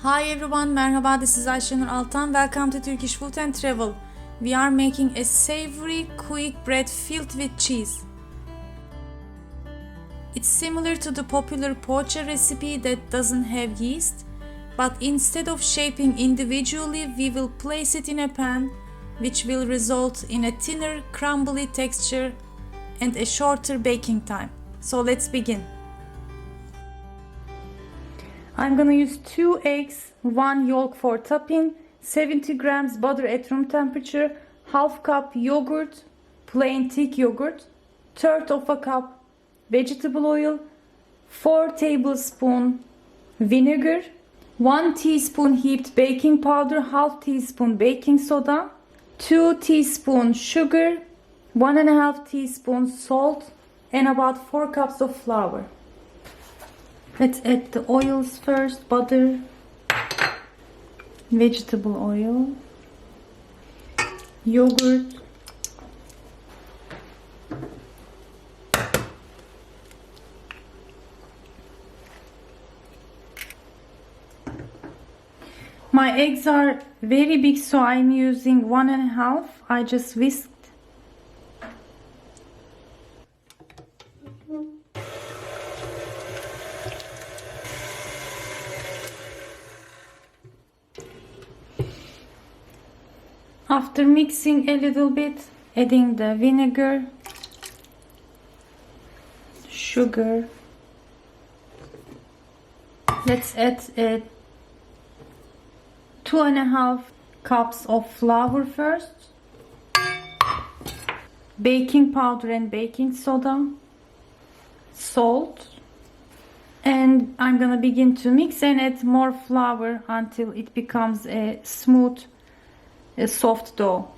Hi everyone, merhaba, this is Ayşenur Altan. Welcome to Turkish Food and Travel. We are making a savory, quick bread filled with cheese. It's similar to the popular poğaça recipe that doesn't have yeast, but instead of shaping individually, we will place it in a pan, which will result in a thinner, crumbly texture and a shorter baking time. So let's begin. I'm gonna use 2 eggs, 1 yolk for topping, 70 grams butter at room temperature, half cup yogurt, plain thick yogurt, third of a cup vegetable oil, 4 tablespoon vinegar, 1 teaspoon heaped baking powder, half teaspoon baking soda, 2 teaspoon sugar, 1.5 teaspoon salt, and about 4 cups of flour. Let's add the oils first, butter, vegetable oil, yogurt, my eggs are very big, so I'm using 1.5. I just whisked. After mixing a little bit, adding the vinegar, sugar. Let's add 2.5 cups of flour first, baking powder and baking soda, salt, and I'm gonna begin to mix and add more flour until it becomes a smooth, a soft dough.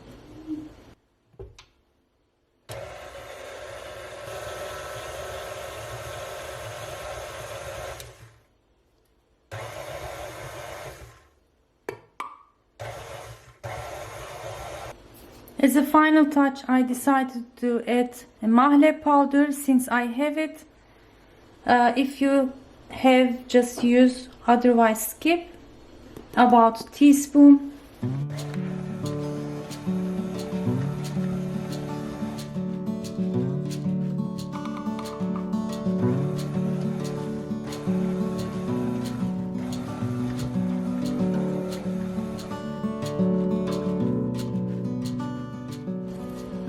As a final touch, I decided to add a mahle powder since I have it. If you have, just use, otherwise skip. About teaspoon.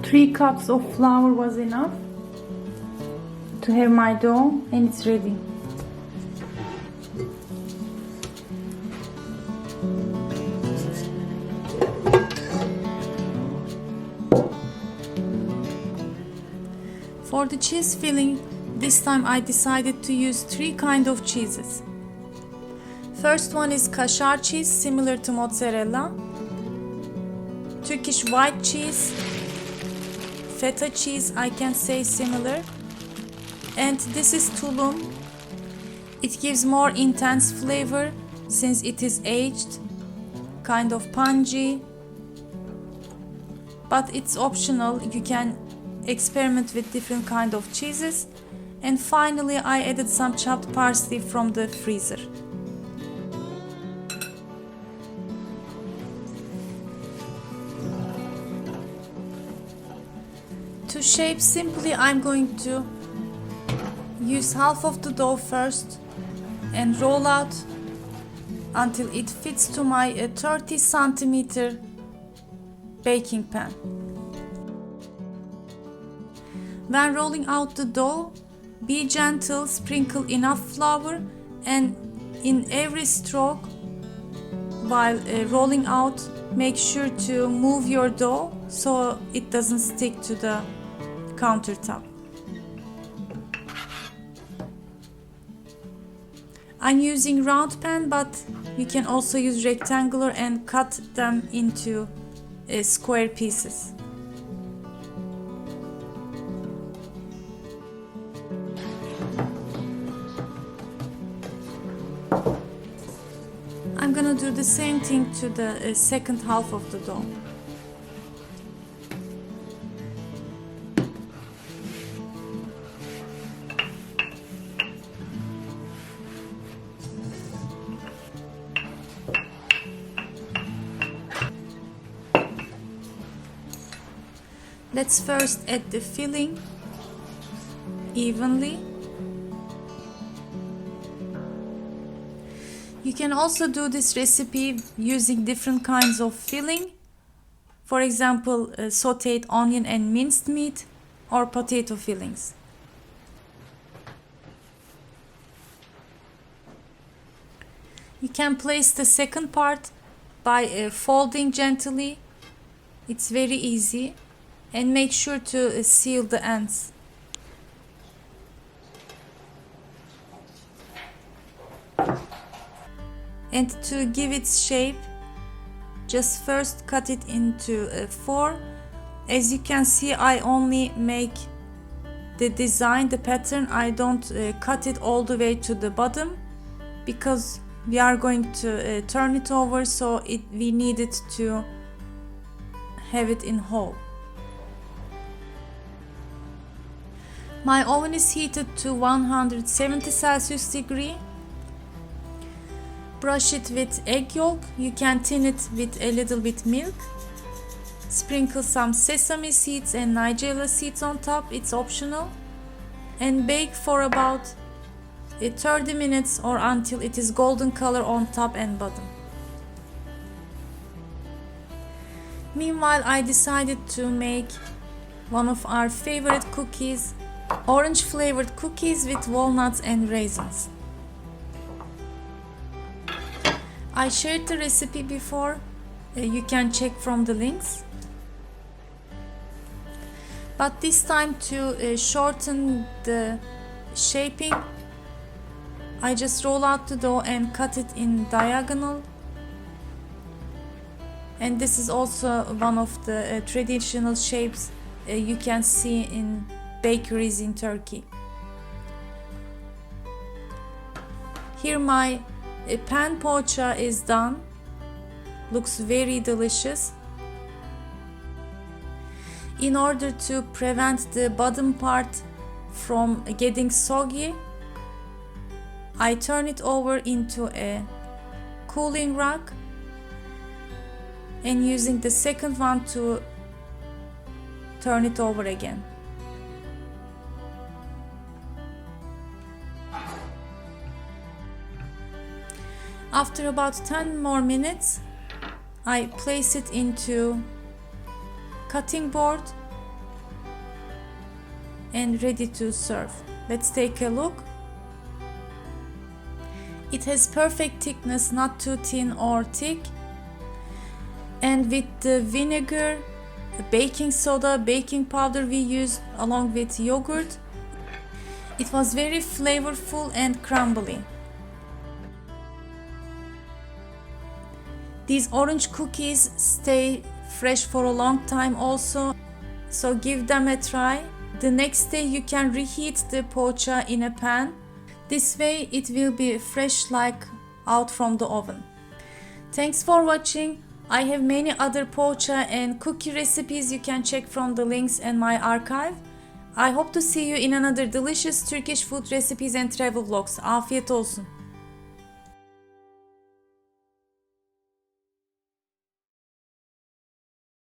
Three cups of flour was enough to have my dough, and it's ready. For the cheese filling, this time I decided to use 3 kinds of cheeses. First one is kaşar cheese, similar to mozzarella, Turkish white cheese, feta cheese, I can say similar, and this is tulum. It gives more intense flavor since it is aged, kind of pungy, but it's optional. You can experiment with different kind of cheeses. And finally I added some chopped parsley from the freezer. To shape simply, I'm going to use half of the dough first and roll out until it fits to my 30 centimeter baking pan. When rolling out the dough, be gentle, sprinkle enough flour, and in every stroke while rolling out, make sure to move your dough so it doesn't stick to the countertop. I'm using round pan, but you can also use rectangular and cut them into square pieces. I'm gonna do the same thing to the second half of the dough. Let's first add the filling evenly. You can also do this recipe using different kinds of filling. For example, sauteed onion and minced meat or potato fillings. You can place the second part by folding gently. It's very easy, and make sure to seal the ends. And to give it shape, just first cut it into 4. As you can see, I only make the design, the pattern. I don't cut it all the way to the bottom because we are going to turn it over, so we needed to have it in whole. My oven is heated to 170 Celsius degree. Brush it with egg yolk. You can thin it with a little bit milk. Sprinkle some sesame seeds and nigella seeds on top. It's optional. And bake for about 30 minutes or until it is golden color on top and bottom. Meanwhile, I decided to make one of our favorite cookies, orange flavored cookies with walnuts and raisins. I shared the recipe before, you can check from the links. But this time, to shorten the shaping, I just roll out the dough and cut it in diagonal. And this is also one of the traditional shapes you can see in bakeries in Turkey. Here my pan poğaça is done. Looks very delicious. In order to prevent the bottom part from getting soggy, I turn it over into a cooling rack and using the second one to turn it over again. After about 10 more minutes, I place it into cutting board and ready to serve. Let's take a look. It has perfect thickness, not too thin or thick. And with the vinegar, baking soda, baking powder we used along with yogurt, it was very flavorful and crumbly. These orange cookies stay fresh for a long time also, so give them a try. The next day you can reheat the poğaça in a pan. This way it will be fresh like out from the oven. Thanks for watching. I have many other poğaça and cookie recipes you can check from the links in my archive. I hope to see you in another delicious Turkish food recipes and travel vlogs. Afiyet olsun.